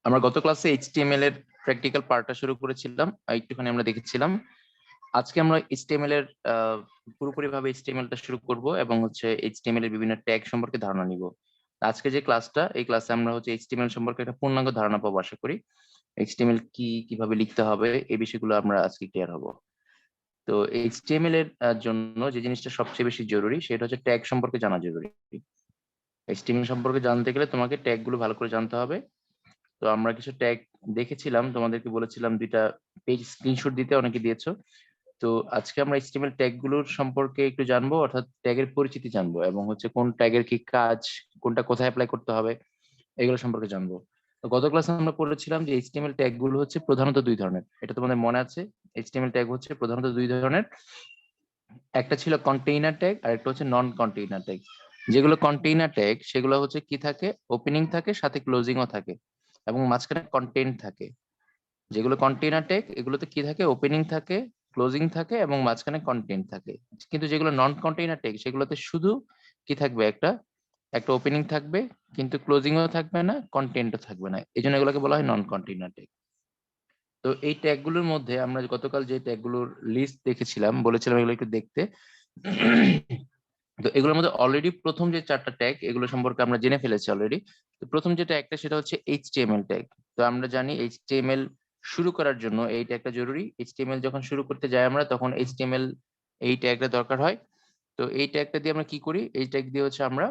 আমরা গত ক্লাসে এইচটিএমএল এর প্র্যাকটিক্যাল পার্টটা শুরু করেছিলাম, একটুখানি আমরা দেখেছিলাম। আজকে আমরা এইচটিএমএল এর পুরোপুরি ভাবে এইচটিএমএলটা শুরু করব এবং হচ্ছে এইচটিএমএল এর বিভিন্ন ট্যাগ সম্পর্কে ধারণা নিব। আজকে যে ক্লাসটা, এই ক্লাসে আমরা হচ্ছে এইচটিএমএল সম্পর্কে একটা পূর্ণাঙ্গ ধারণা পাবো আশা করি। এইচটিএমএল কি, কিভাবে লিখতে হবে, এই বিষয়গুলো আমরা আজকে ক্লিয়ার হব। তো এইচটিএমএল এর জন্য যে জিনিসটা সবচেয়ে বেশি জরুরি সেটা হচ্ছে ট্যাগ সম্পর্কে জানা জরুরি। এইচটিএমএল সম্পর্কে জানতে গেলে তোমাকে ট্যাগ গুলো ভালো করে জানতে হবে। তো আমরা কিছু ট্যাগ দেখেছিলাম, তোমাদেরকে বলেছিলাম দুইটা পেজ স্ক্রিনশট দিতে, অনেকে দিয়েছো। তো আজকে আমরা এইচটিএমএল ট্যাগ গুলোর সম্পর্কে একটু জানবো, অর্থাৎ ট্যাগের পরিচিতি জানবো এবং হচ্ছে কোন ট্যাগের কি কাজ, কোনটা কোথায় অ্যাপ্লাই করতে হবে, এগুলো সম্পর্কে জানবো। তো গত ক্লাসে আমরা পড়েছিলাম যে এইচটিএমএল ট্যাগ গুলো হচ্ছে প্রধানত দুই ধরনের, এটা তোমাদের মনে আছে। এইচটিএমএল ট্যাগ হচ্ছে প্রধানত দুই ধরনের, একটা ছিল কন্টেইনার ট্যাগ আর একটা হচ্ছে নন কন্টেইনার ট্যাগ। যেগুলো কন্টেইনার ট্যাগ সেগুলো হচ্ছে কি থাকে, ওপেনিং থাকে, সাথে ক্লোজিংও থাকে এবং মাঝখানে কন্টেন্ট থাকে। যেগুলো কন্টেইনার ট্যাগ এগুলোতে কি থাকে, ওপেনিং থাকে, ক্লোজিং থাকে এবং মাঝখানে কন্টেন্ট থাকে। কিন্তু যেগুলো নন কন্টেইনার ট্যাগ সেগুলোতে শুধু কি থাকবে, একটা একটা ওপেনিং থাকবে, কিন্তু ক্লোজিংও থাকবে না, কন্টেন্টও থাকবে না, এই জন্য এগুলোকে বলা হয় নন কন্টেইনার ট্যাগ। তো এই ট্যাগ গুলোর মধ্যে আমরা গতকাল যে ট্যাগ গুলোর লিস্ট দেখেছিলাম, বলেছিলাম এগুলো একটু দেখতে। তো এগুলোর মধ্যে অলরেডি প্রথম যে চারটা ট্যাগ এগুলো সম্পর্কে আমরা জেনে ফেলেছি অলরেডি। তো প্রথম যে ট্যাগটা সেটা হচ্ছে এইচটিএমএল ট্যাগ। তো আমরা জানি এইচটিএমএল শুরু করার জন্য এই ট্যাগটা জরুরি। এইচটিএমএল যখন শুরু করতে যাই আমরা, তখন এইচটিএমএল এই ট্যাগটা দরকার হয়। তো এই ট্যাগটা দিয়ে আমরা কি করি, এই ট্যাগ দিয়ে হচ্ছে আমরা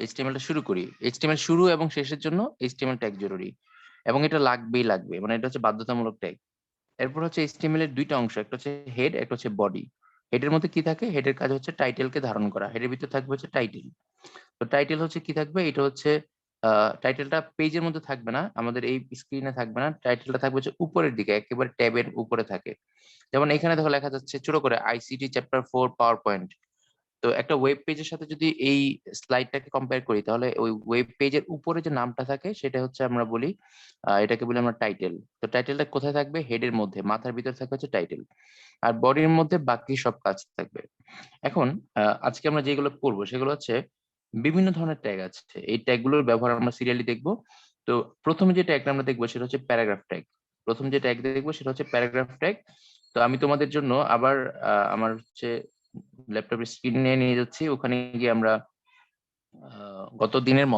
এইচটিএমএলটা শুরু করি। এইচটিএমএল শুরু এবং শেষের জন্য এইচটিএমএল ট্যাগ জরুরি এবং এটা লাগবেই লাগবে, মানে এটা হচ্ছে বাধ্যতামূলক ট্যাগ। এরপর হচ্ছে এইচটিএমএল এর দুইটা অংশ, একটা হচ্ছে হেড, একটা হচ্ছে বডি। হেডের মধ্যে কি থাকে, হেডের কাজ হচ্ছে টাইটেলকে ধারণ করা, হেডের ভিতরে থাকবে হচ্ছে টাইটেল। তো টাইটেল হচ্ছে কি থাকবে, এটা হচ্ছে টাইটেলটা পেজের মধ্যে থাকবে না, আমাদের এই স্ক্রিনে থাকবে না, টাইটেলটা থাকবে হচ্ছে উপরের দিকে, একেবারে ট্যাবের উপরে থাকে। যেমন এখানে দেখো লেখা যাচ্ছে ছোট করে আইসিটি চ্যাপ্টার 4 পাওয়ার পয়েন্ট। তো একটা ওয়েব পেজের সাথে যদি এই স্লাইডটাকে কম্পেয়ার করি, তাহলে ওই ওয়েব পেজের উপরে যে নামটা থাকে সেটা হচ্ছে আমরা বলি, এটাকে বলি আমরা টাইটেল। তো টাইটেলটা কোথায় থাকবে, হেডের মধ্যে, মাথার ভিতরে থাকবে হচ্ছে টাইটেল, আর বডির মধ্যে বাকি সব কাজ থাকবে। এখন আজকে আমরা যেগুলো পড়বো সেগুলো হচ্ছে বিভিন্ন ধরনের ট্যাগ আছে, এই ট্যাগ গুলোর ব্যবহার আমরা সিরিয়ালি দেখবো। তো প্রথমে যে ট্যাগটা আমরা দেখবো সেটা হচ্ছে প্যারাগ্রাফ ট্যাগ। প্রথম যে ট্যাগ দেখবো সেটা হচ্ছে প্যারাগ্রাফ ট্যাগ। তো আমি তোমাদের জন্য আবার আমার হচ্ছে ল্যাপটপের স্ক্রিন নিয়ে যাচ্ছি, ওখানে গিয়ে আমরা গত দিনের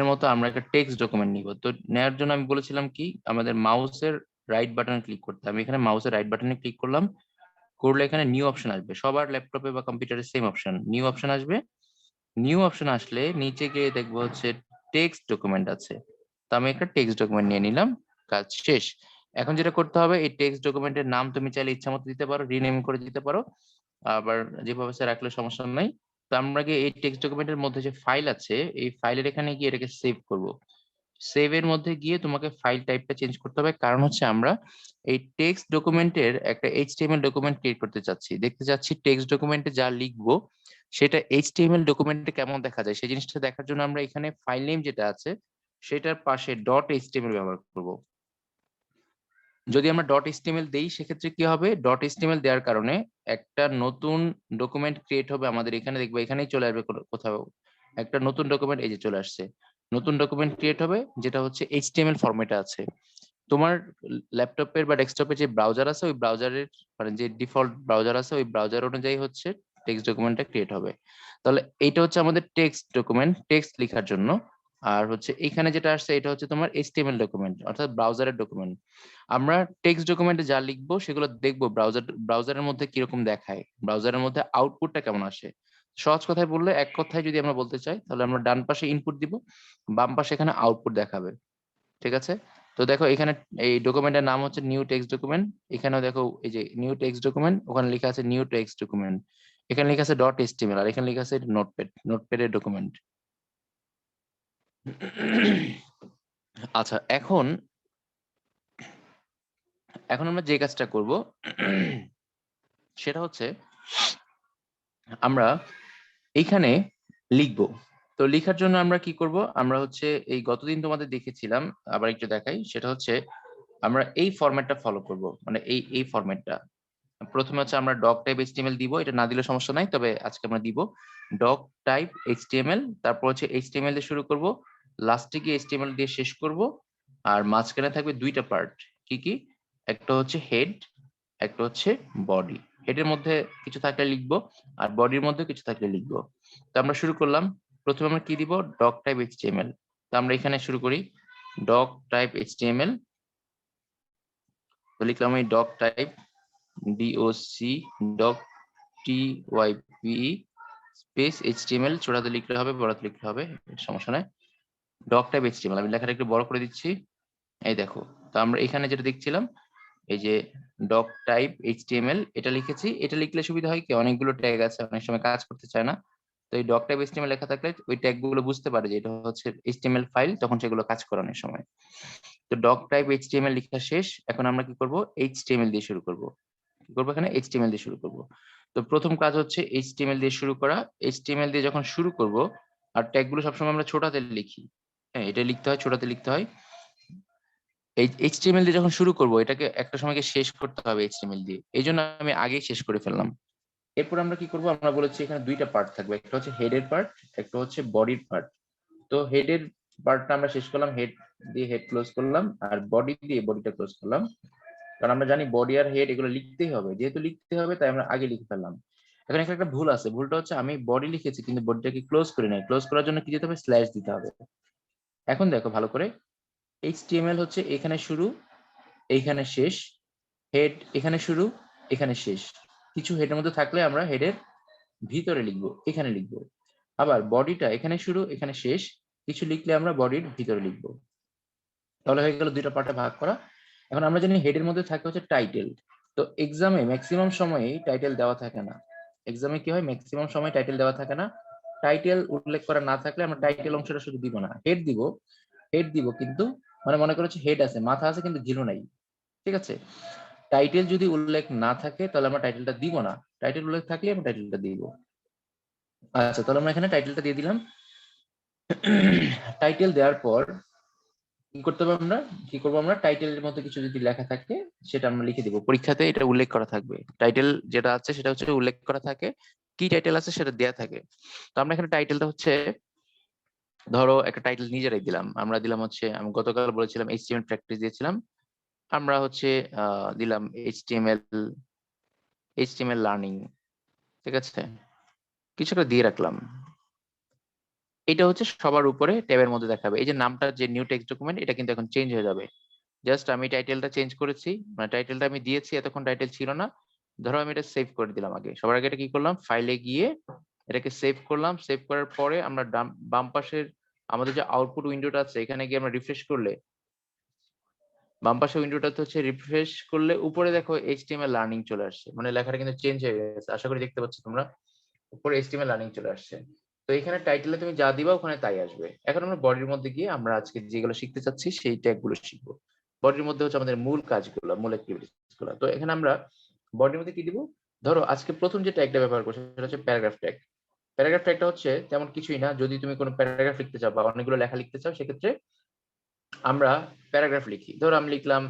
মতো আমরা একটা টেক্সট ডকুমেন্ট নিব। তো নেওয়ার জন্য আমি বলেছিলাম কি, আমাদের মাউসের রাইট বাটনে ক্লিক করতে। আমি এখানে মাউসের রাইট বাটনে ক্লিক করলাম, করলে এখানে নিউ অপশন আসবে, সবার ল্যাপটপে বা কম্পিউটারে সেম অপশন, নিউ অপশন আসবে। নিউ অপশন আসলে নিচে গিয়ে দেখবো হচ্ছে টেক্সট ডকুমেন্ট আছে। তো আমি একটা টেক্সট ডকুমেন্ট নিয়ে নিলাম, কাজ শেষ। এখন যেটা করতে হবে, এই টেক্সট ডকুমেন্টের নাম তুমি চাইলে ইচ্ছা মতো দিতে পারো, রিনেম করে দিতে পারো, আবার যেভাবে সে রাখলে সমস্যা নাই। তো আমরা গিয়ে এই টেক্সট ডকুমেন্টের মধ্যে যে ফাইল আছে, এই ফাইলের এখানে গিয়ে এটাকে সেভ করব। সেভ এর মধ্যে গিয়ে তোমাকে ফাইল টাইপটা চেঞ্জ করতে হবে, কারণ হচ্ছে আমরা এই টেক্সট ডকুমেন্টের একটা এইচটিএমএল ডকুমেন্ট ক্রিয়েট করতে চাচ্ছি, দেখতে চাচ্ছি টেক্সট ডকুমেন্টে যা লিখবো সেটা এইচটিএমএল ডকুমেন্টে কেমন দেখা যায়, সেই জিনিসটা দেখার জন্য আমরা এখানে ফাইল নেম যেটা আছে সেটার পাশে ডট এইচটিএমএল ব্যবহার করব। যদি আমরা ডট এইচটিএমএল দেই সেক্ষেত্রে কি হবে, ডট এইচটিএমএল দেওয়ার কারণে একটা নতুন ডকুমেন্ট ক্রিয়েট হবে আমাদের এখানে, দেখবো এখানেই চলে আসবে কোথাও একটা নতুন ডকুমেন্ট, এই যে চলে আসছে, নতুন ডকুমেন্ট ক্রিয়েট হবে যেটা হচ্ছে এইচটিএমএল ফরম্যাটে আছে। তোমার ল্যাপটপের বা ডেস্কটপে যে ব্রাউজার আছে, ওই ব্রাউজারের মানে যে ডিফল্ট ব্রাউজার আছে, ওই ব্রাউজার অনুযায়ী হচ্ছে টেক্সট ডকুমেন্টটা ক্রিয়েট হবে। তাহলে এইটা হচ্ছে আমাদের টেক্সট ডকুমেন্ট, টেক্সট লেখার জন্য। আর হচ্ছে এখানে যেটা আসছে এটা হচ্ছে তোমার এইচটিএমএল ডকুমেন্ট, অর্থাৎ ব্রাউজারের ডকুমেন্ট। আমরা টেক্সট ডকুমেন্টে যা লিখবো সেগুলো দেখবো ব্রাউজারের মধ্যে কিরকম দেখায়, ব্রাউজারের মধ্যে আউটপুটটা কেমন আসে। সহজ কথায় বললে, এক কথায় যদি আমরা বলতে চাই, তাহলে আমরা ডান পাশে ইনপুট দিব, বাম পাশে এখানে আউটপুট দেখাবে। ঠিক আছে। তো দেখো এখানে এই ডকুমেন্টের নাম হচ্ছে নিউ টেক্সট ডকুমেন্ট। এখানেও দেখো এই যে নিউ টেক্সট ডকুমেন্ট, ওখানে লেখা আছে নিউ টেক্সট ডকুমেন্ট, এখানে লেখা আছে ডট এইচটিএমএল, আর এখানে লেখা আছে নোটপ্যাডের ডকুমেন্ট। আচ্ছা, এখন এখন আমরা যে কাজটা করব সেটা হচ্ছে আমরা এইখানে লিখব। তো লেখার জন্য আমরা কি করব, আমরা হচ্ছে এই গতদিন তোমাদের দেখেছিলাম, আবার একটু দেখাই, সেটা হচ্ছে আমরা এই ফরম্যাটটা ফলো করব, মানে এই ফরম্যাটটা। প্রথমে হচ্ছে আমরা ডক টাইপ এইচটিএমএল দিব, এটা না দিলে সমস্যা নাই, তবে আজকে আমরা দিব ডক টাইপ এইচটিএমএল। তারপর হচ্ছে এইচটিএমএল দিয়ে শুরু করব, লাস্টে গিয়ে এইচটিএমএল দিয়ে শেষ করব। আর মাঝখানে থাকবে দুইটা পার্ট, কি কি? একটা হচ্ছে হেড, একটা হচ্ছে বডি। হেডের মধ্যে কিছু থাকলে লিখবো, আর বডির মধ্যে কিছু থাকলে লিখবো। তো আমরা শুরু করলাম। প্রথমে আমরা কি দিব? Doctype HTML. তো আমরা এখানে শুরু করি ডক টাইপ এইচটিএমএল। তো লিখলাম আমি doc type, DOC doc TYP space HTML. ছোটাতে লিখলে হবে, বড়াতে লিখলে হবে, সমস্যা নাই। ডক টাইপ এইচটিএমএল আমি লেখাটা একটু বড় করে দিচ্ছি, এই দেখো। তো আমরা এখানে যেটা দেখছিলাম, এই যে ডক টাইপ এইচটিএমএল এটা লিখেছি। এটা লিখলে সুবিধা হয় কি, অনেকগুলো ট্যাগ আছে, অনেক সময় কাজ করতে চায় না। তো এই ডক টাইপ এইচটিএমএল লেখা থাকলে ওই ট্যাগ গুলো বুঝতে পারে যে এটা হচ্ছে এইচটিএমএল ফাইল, তখন সেগুলো কাজ করানোর সময়। তো ডক টাইপ এইচটিএমএল লেখা শেষ। এখন আমরা কি করব? এইচটিএমএল দিয়ে শুরু করব। কি করবো? এখানে এইচটিএমএল দিয়ে শুরু করব। তো প্রথম কাজ হচ্ছে এইচটিএমএল দিয়ে শুরু করা। এইচটিএমএল দিয়ে যখন শুরু করব, আর ট্যাগ গুলো সবসময় আমরা ছোটাতে লিখি, হ্যাঁ এটা লিখতে হয়, ছোটাতে লিখতে হয়। এই এইচটিএমএল দিয়ে যখন শুরু করব, এটাকে একটা সময়কে শেষ করতে হবে এইচটিএমএল দিয়ে, এই জন্য আমি আগেই শেষ করে ফেললাম। এরপর আমরা কি করব? আমরা বলেছি এখানে দুইটা পার্ট থাকবে, একটা হচ্ছে হেডের পার্ট, একটা হচ্ছে বডির পার্ট। তো হেডের পার্টটা আমরা শেষ করলাম, হেড দিয়ে হেড ক্লোজ করলাম, আর বডি দিয়ে বডিটা ক্লোজ করলাম। কারণ আমরা জানি বডি আর হেড এগুলো লিখতেই হবে, যেহেতু লিখতে হবে তাই আমরা আগে লিখে ফেললাম। এখন এখানে একটা ভুল আছে, ভুলটা হচ্ছে আমি বডি লিখেছি কিন্তু বডিটাকে ক্লোজ করে নাই। ক্লোজ করার জন্য কি দিতে হবে? স্ল্যাশ দিতে হবে। এখন দেখো ভালো করে, এইচটিএমএল হচ্ছে এখানে শুরু, এইখানে শেষ। হেড এখানে শুরু, এখানে শেষ। কিছু হেডের মধ্যে থাকলে আমরা হেডের ভিতরে লিখবো, এখানে লিখবো। আবার বডিটা এখানে শুরু, এখানে শেষ। কিছু লিখলে আমরা বডির ভিতরে লিখবো। তাহলে হয়ে গেল দুইটা পার্টে ভাগ করা। এখন আমরা জানি হেডের মধ্যে থাকে হচ্ছে টাইটেল। তো এক্সামে ম্যাক্সিমাম সময়ই টাইটেল দেওয়া থাকে না। এক্সামে কি হয়? ম্যাক্সিমাম সময় টাইটেল দেওয়া থাকে না। টাইটেল উল্লেখ করা না থাকলে আমরা টাইটেল অংশটা শুধু দিব না, হেড দিব। হেড দিব কিন্তু মানে মনে করো হেড আছে, মাথা আছে কিন্তু জিরো নাই, ঠিক আছে? টাইটেল যদি উল্লেখ না থাকে তাহলে আমরা টাইটেলটা দিব না, টাইটেল উল্লেখ থাকলে আমরা টাইটেলটা দিব। আচ্ছা, তাহলে আমরা এখানে টাইটেলটা দিয়ে দিলাম। টাইটেল দেওয়ার পর কি করতে হবে? আমরা কি করবো? আমরা টাইটেলের মধ্যে কিছু যদি লেখা থাকে সেটা আমরা লিখে দিব, পরীক্ষাতে এটা উল্লেখ করা থাকবে। টাইটেল যেটা আছে সেটা হচ্ছে উল্লেখ করা থাকে, কি টাইটেল আছে সেটা দেয়া থাকে। তো আমরা এখানে টাইটেলটা হচ্ছে, ধরো একটা টাইটেল নিজেরাই দিলাম, আমরা দিলাম হচ্ছে, আমি গতকাল বলেছিলাম এইচটিএমএল প্র্যাকটিস দিয়েছিলাম, আমরা হচ্ছে দিলাম এইচটিএমএল, এইচটিএমএল লার্নিং, ঠিক আছে? কিছু একটা দিয়ে রাখলাম। এটা হচ্ছে সবার উপরে ট্যাবের মধ্যে দেখাবে। এই যে নামটা, যে নিউ টেক্সট ডকুমেন্ট, এটা কিন্তু এখন চেঞ্জ হয়ে যাবে। জাস্ট আমি টাইটেলটা চেঞ্জ করেছি, মানে টাইটেলটা আমি দিয়েছি, এতক্ষণ টাইটেল ছিল না। ধরো আমি এটা সেভ করে দিলাম আগে, সবার আগে এটা কি করলাম? ফাইলে গিয়ে এটাকে সেভ করলাম। সেভ করার পরে আমরা বাম পাশের আমাদের যে আউটপুট উইন্ডোটা আছে, এখানে গিয়ে আমরা রিফ্রেশ করলে, বাম পাশের উইন্ডোটাতে হচ্ছে রিফ্রেশ করলে উপরে দেখো এইচটিএমএল লার্নিং চলে আসছে, মানে লেখাটা কিন্তু চেঞ্জ হয়ে গেছে, আশা করি দেখতে পাচ্ছ তোমরা। উপরে এইচটিএমএল লার্নিং চলে আসছে। তো এখানে টাইটেলে তুমি যা দিবা ওখানে তাই আসবে। এখন আমরা বডির মধ্যে গিয়ে আমরা আজকে যেগুলো শিখতে চাচ্ছি সেই ট্যাগ গুলো শিখবো। বডির মধ্যে হচ্ছে আমাদের মূল কাজগুলো, মূল অ্যাক্টিভিটিস গুলো। তো এখানে আমরা বডির মধ্যে কি দিব? ধরো আজকে প্রথম যে ট্যাগটা ব্যবহার করছি সেটা হচ্ছে প্যারাগ্রাফ ট্যাগ। প্যারাগ্রাফ ট্যাগটা হচ্ছে তেমন কিছুই না, যদি তুমি কোনো প্যারাগ্রাফ লিখতে চাও বা অনেকগুলো লেখা লিখতে চাও, সেক্ষেত্রে আমরা প্যারাগ্রাফ লিখি। ধরো আমি লিখলাম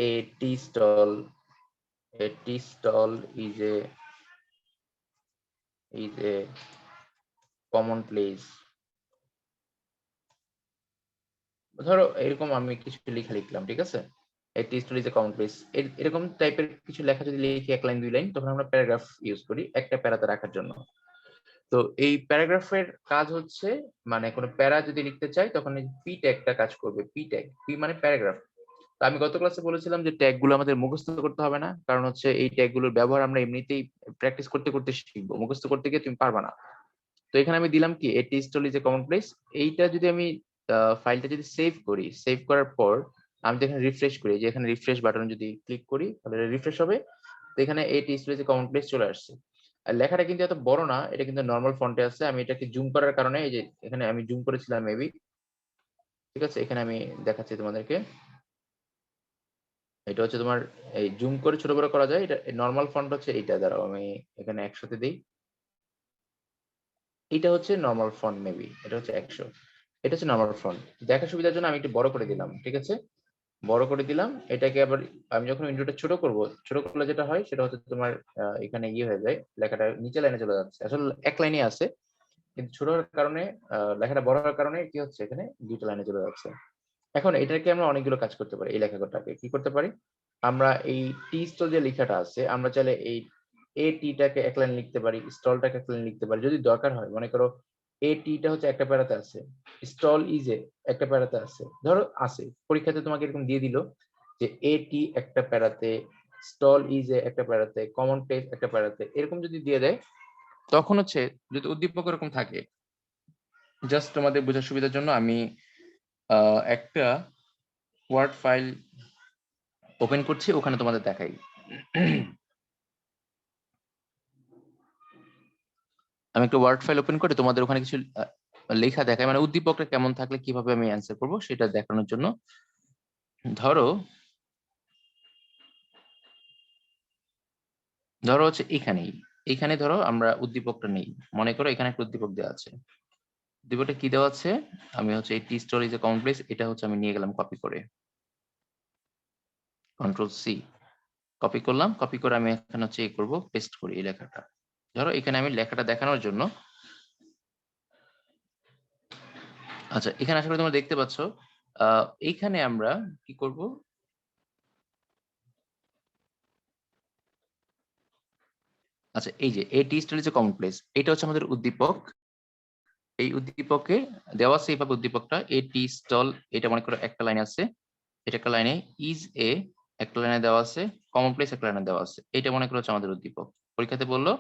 a tea stall, a tea stall is a common place। ধরো এরকম আমি কিছু লেখা লিখলাম, ঠিক আছে? a tea stall is a common place, এরকম টাইপের কিছু লেখা যদি লিখি, এক লাইন দুই লাইন, তখন আমরা প্যারাগ্রাফ ইউজ করি একটা প্যারাতে রাখার জন্য। তো এই প্যারাগ্রাফের কাজ হচ্ছে, মানে কোনো প্যারা যদি লিখতে চাই তখন এই পি ট্যাগটা কাজ করবে। পি ট্যাগ, পি মানে প্যারাগ্রাফ। তো আমি গত ক্লাসে বলেছিলাম যে ট্যাগ গুলো আমাদের মুখস্থ করতে হবে না, কারণ হচ্ছে এই ট্যাগ গুলোর ব্যবহার আমরা এমনিতেই প্র্যাকটিস করতে করতে শিখবো, মুখস্থ করতে গিয়ে তুমি পারবা না। তো এখানে আমি দিলাম কি, এটি stall is a common place. এইটা যদি আমি ফাইলটা যদি সেভ করি, সেভ করার পর আমি এখানে রিফ্রেশ করি, যে এখানে রিফ্রেশ বাটন যদি ক্লিক করি তাহলে রিফ্রেশ হবে। তো এখানে এটি stall is a common place চলে আসছে। আর লেখাটা কিন্তু এত বড় না, এটা কিন্তু নর্মাল ফন্টে আছে। আমি এটাকে জুম করার কারণে, এই যে এখানে আমি জুম করেছিলাম মেবি, ঠিক আছে? এখানে আমি দেখাচ্ছি তোমাদেরকে। এটা হচ্ছে তোমার এই জুম করে ছোট বড় করা যায়, এটা নর্মাল ফন্ট হচ্ছে এইটা। দাঁড়াও আমি এখানে 100তে দিই। এটা হচ্ছে নরমাল ফন্ট, মেবি এটা হচ্ছে 100। এটা হচ্ছে নরমাল ফন্ট। দেখার সুবিধার জন্য আমি একটু বড় করে দিলাম, ঠিক আছে? বড় করে দিলাম। এটাকে আবার আমি যখন উইন্ডোটা ছোট করব, ছোট করলে যেটা হয় সেটা হচ্ছে তোমার এখানে হয়ে যায়, লেখাটা নিচে লাইনে চলে যাচ্ছে। আসলে এক লাইনেই আছে, কিন্তু ছোট হওয়ার কারণে লেখাটা বড় হওয়ার কারণে কি হচ্ছে, এখানে ২ টা লাইনে চলে যাচ্ছে। এখন এটাকে আমরা অনেকগুলো কাজ করতে পারি। এই লেখাটাকে কি করতে পারি? আমরা এই টি স্টল যে লেখাটা আছে, আমরা চাইলে এই টিটাকে এক লাইনে লিখতে পারি, স্টলটাকে এক লাইনে লিখতে পারি। যদি দরকার হয়, মনে করো টিটা হচ্ছে একটা প্যারাতে আছে, স্টল ইজ এ একটা প্যারাতে আছে। ধরো আছে, পরীক্ষাতে তোমাকে এরকম দিয়ে দিল যে টি একটা প্যারাতে, স্টল ইজ এ একটা প্যারাতে, কমন প্লেস একটা প্যারাতে, এরকম যদি দিয়ে দেয়, তখন হচ্ছে যদি উদ্দীপক এরকম থাকে, জাস্ট তোমাদের বোঝার সুবিধার জন্য আমি একটা ওয়ার্ড ফাইল ওপেন করছি, ওখানে তোমাদের দেখাই। আমি একটা ওয়ার্ড ফাইল ওপেন করে তোমাদের ওখানে কিছু লেখা দেখাই, মানে উদ্দীপকটা কেমন থাকলে কিভাবে আমি অ্যান্সার করব সেটা দেখানোর জন্য। ধরো হচ্ছে এখানে ধরো আমরা উদ্দীপকটা নেই, মনে করো এখানে একটা উদ্দীপক দেওয়া আছে। উদ্দীপকটা কি দেওয়া আছে? আমি হচ্ছে এই tea store is a common place, এটা হচ্ছে আমি নিয়ে গেলাম কপি করে, কন্ট্রোল সি, কপি করলাম। কপি করে আমি এখানে হচ্ছে করব, পেস্ট করি এই লেখাটা। ধরো এখানে আমি লেখাটা দেখানোর জন্য, আচ্ছা এখানে আশা করি তোমরা দেখতে পাচ্ছ, এইখানে আমরা কি করব, আচ্ছা এই যে tea store is a common place, এটা হচ্ছে আমাদের উদ্দীপক। এই উদ্দীপকে দেওয়া আছে এইভাবে উদ্দীপকটা টি স্টল, এটা মনে করো একটা লাইন আছে, এটা একটা লাইনে, ইজ এ একটা লাইনে দেওয়া আছে, কমন প্লেস একটা লাইনে দেওয়া আছে, এটা মনে করো হচ্ছে আমাদের উদ্দীপক। পরীক্ষাতে বললো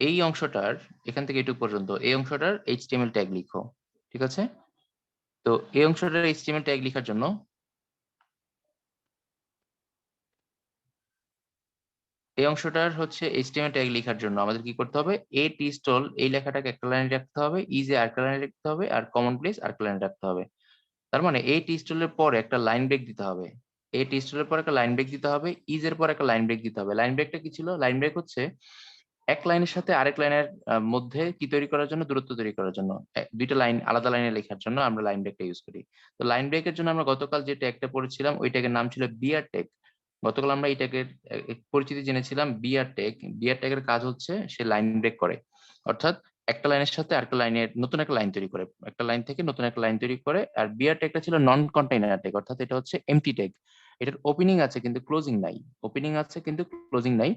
এই অংশটার, এখান থেকে এটুকু পর্যন্ত এই অংশটার এইচটিএমএল ট্যাগ লিখো, ঠিক আছে? তো এই অংশটার এইচটিএমএল ট্যাগ লেখার জন্য, এই অংশটার হচ্ছে এইচটিএমএল ট্যাগ লেখার জন্য আমাদের কি করতে হবে, টি স্টল এই লেখাটাকে একটা লাইনে রাখতে হবে, ইজ এ আরেকটা লাইনে রাখতে হবে, আর কমন প্লেস আরেকটা লাইনে রাখতে হবে। তার মানে টি স্টলের পরে একটা লাইন ব্রেক দিতে হবে, টি স্টলের পর একটা লাইন ব্রেক দিতে হবে, ইজ এর পর একটা লাইন ব্রেক দিতে হবে। লাইন ব্রেকটা কি ছিল? লাইন ব্রেক হচ্ছে এক লাইনের সাথে আরেক লাইনের মধ্যে কি তৈরি করার জন্য, দূরত্ব তৈরি করার জন্য, দুইটা লাইন আলাদা লাইনে লেখার জন্য আমরা লাইন ব্রেকটা ইউজ করি। তো লাইন ব্রেকের জন্য আমরা গতকাল যে ট্যাগটা পড়েছিলাম, ওই ট্যাগের নাম ছিল বিআর ট্যাগ। গতকাল আমরা এই ট্যাগের পরিচিতি জেনেছিলাম, বিআর ট্যাগ। বিআর ট্যাগের কাজ হচ্ছে সে লাইন ব্রেক করে, অর্থাৎ একটা লাইনের সাথে আরেকটা লাইনের নতুন একটা লাইন তৈরি করে, একটা লাইন থেকে নতুন একটা লাইন তৈরি করে। আর বিআর ট্যাগটা ছিল নন কন্টেইনার ট্যাগ, অর্থাৎ এটা হচ্ছে এমটি ট্যাগ। এটার ওপেনিং আছে কিন্তু ক্লোজিং নাই, ওপেনিং আছে কিন্তু ক্লোজিং নাই।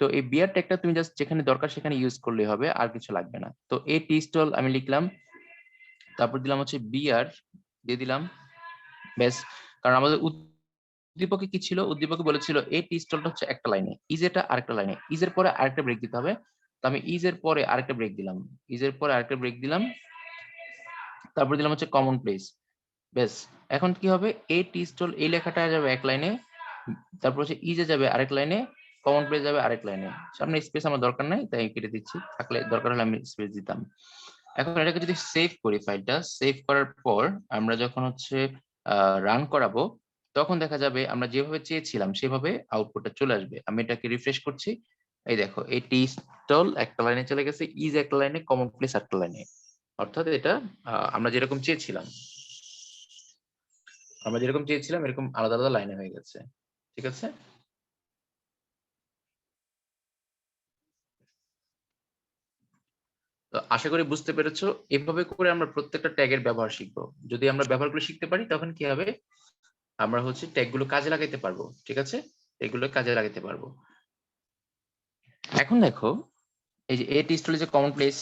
তো এই বিয়ার ট্যাগটা তুমি জাস্ট যেখানে দরকার সেখানে ইউজ করলেই হবে, আর কিছু লাগবে না। তো এই টি স্টল আমি লিখলাম, তারপর দিলাম হচ্ছে বিয়ার, দিয়ে দিলাম, ব্যাস। কারণ আমাদের উদ্দীপকে কি ছিল, উদ্দীপকে বলেছিল এই টি স্টলটা হচ্ছে একটা লাইনে, ইজ এটা আরেকটা লাইনে, ইজ এর পরে আরেকটা ব্রেক দিতে হবে। তো আমি ইজ এর পরে আরেকটা ব্রেক দিলাম, ইজ এর পরে আরেকটা ব্রেক দিলাম, তারপর দিলাম হচ্ছে কমন প্লেস, ব্যাস। এখন কি হবে, এই টি স্টল এই লেখাটা যাবে এক লাইনে, তারপর হচ্ছে ইজে যাবে আরেক লাইনে, কমন প্লেস যাবে আরেক লাইনে। সামনে স্পেস আমার দরকার নাই, তাই কেটে দিচ্ছি, থাকলে দরকার হলে আমি স্পেস দিতাম। এখন এটাকে যদি সেভ করি, ফাইলটা সেভ করার পর আমরা যখন হচ্ছে রান করাবো, তখন দেখা যাবে আমরা যেভাবে চেয়েছিলাম সেভাবে আউটপুটটা চলে আসবে। আমি এটাকে রিফ্রেশ করছি, এই দেখো এই টি স্টল একটা লাইনে চলে গেছে, ইজ একটা লাইনে, কমন প্লেস একটা লাইনে, অর্থাৎ এটা আমরা যেরকম চেয়েছিলাম, এরকম আলাদা আলাদা লাইনে হয়ে গেছে, ঠিক আছে? তো আশা করি বুঝতে পেরেছো। এভাবে করে আমরা প্রত্যেকটা ট্যাগের ব্যবহার শিখবো। যদি আমরা ব্যবহারগুলো শিখতে পারি, তখন কি হবে, আমরা হচ্ছে ট্যাগ গুলো কাজে লাগাইতে পারবো, ঠিক আছে? এগুলো কাজে লাগাইতে পারবো। এখন দেখো, এই যে এটি স্টলে যে কমন প্লেস,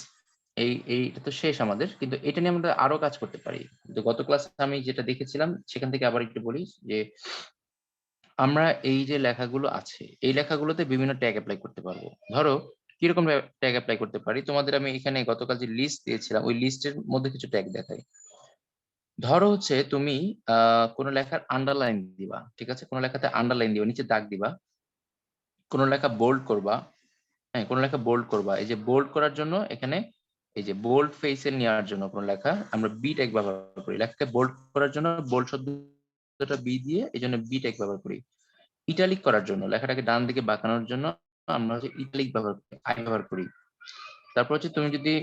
এইটা তো শেষ আমাদের, কিন্তু এটা নিয়ে আমরা আরো কাজ করতে পারি। তো গত ক্লাসে আমি যেটা দেখেছিলাম সেখান থেকে আবার একটু বলি যে আমরা এই যে লেখাগুলো আছে, এই লেখাগুলোতে বিভিন্ন ট্যাগ অ্যাপ্লাই করতে পারবো। ধরো কিরকম ট্যাগ অ্যাপ্লাই করতে পারি, তোমাদের আমি এখানে গতকাল যে লিস্ট দিয়েছিলাম ওই লিস্টের মধ্যে কিছু ট্যাগ দেখাই। ধরো হচ্ছে তুমি কোনো লেখার আন্ডারলাইন দিবা, ঠিক আছে? কোনো লেখাতে আন্ডারলাইন দিবা, নিচে দাগ দিবা, কোনো লেখা বোল্ড করবা, হ্যাঁ কোনো লেখা বোল্ড করবা। এই যে বোল্ড করার জন্য এখানে, এই যে বোল্ড ফেসে নেওয়ার জন্য কোনো লেখা আমরা বি ট্যাগ ব্যবহার করি। লেখাকে বোল্ড করার জন্য বোল্ড শব্দটা বি দিয়ে, এই জন্য বি ট্যাগ ব্যবহার করি। ইটালিক করার জন্য, লেখাটাকে ডান দিকে বাঁকানোর জন্য আমরা হচ্ছে ইটালিক ব্যবহার করি, আই ব্যবহার করি। তারপর হচ্ছে তুমি যদি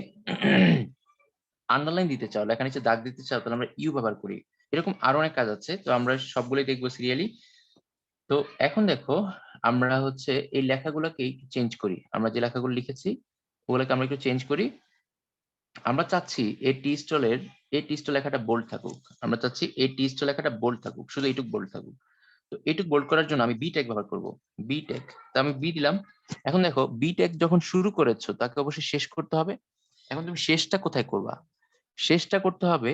আন্ডারলাইন দিতে চাও, লেখা নিচে দাগ দিতে চাও, তাহলে আমরা ইউ ব্যবহার করি। এরকম আরো অনেক কাজ আছে, তো আমরা সবগুলোই দেখবো সিরিয়ালি। তো এখন দেখো আমরা হচ্ছে এই লেখাগুলোকে চেঞ্জ করি, আমরা যে লেখাগুলো লিখেছি ওগুলোকে আমরা একটু চেঞ্জ করি। আমরা চাচ্ছি এই টি স্টলের এই টি স্টল লেখাটা বোল্ড থাকুক, আমরা চাচ্ছি এই টি স্টল লেখাটা বোল্ড থাকুক, শুধু এইটুক বোল্ড থাকুক। তো এইটুক বোল্ড করার জন্য আমি বি ট্যাগ ব্যবহার করব, বি ট্যাগ। তো আমি বি দিলাম। এখন দেখো বি ট্যাগ যখন শুরু করেছো তাকে অবশ্যই শেষ করতে হবে। এখন তুমি শেষটা কোথায় করবা? শেষটা করতে হবে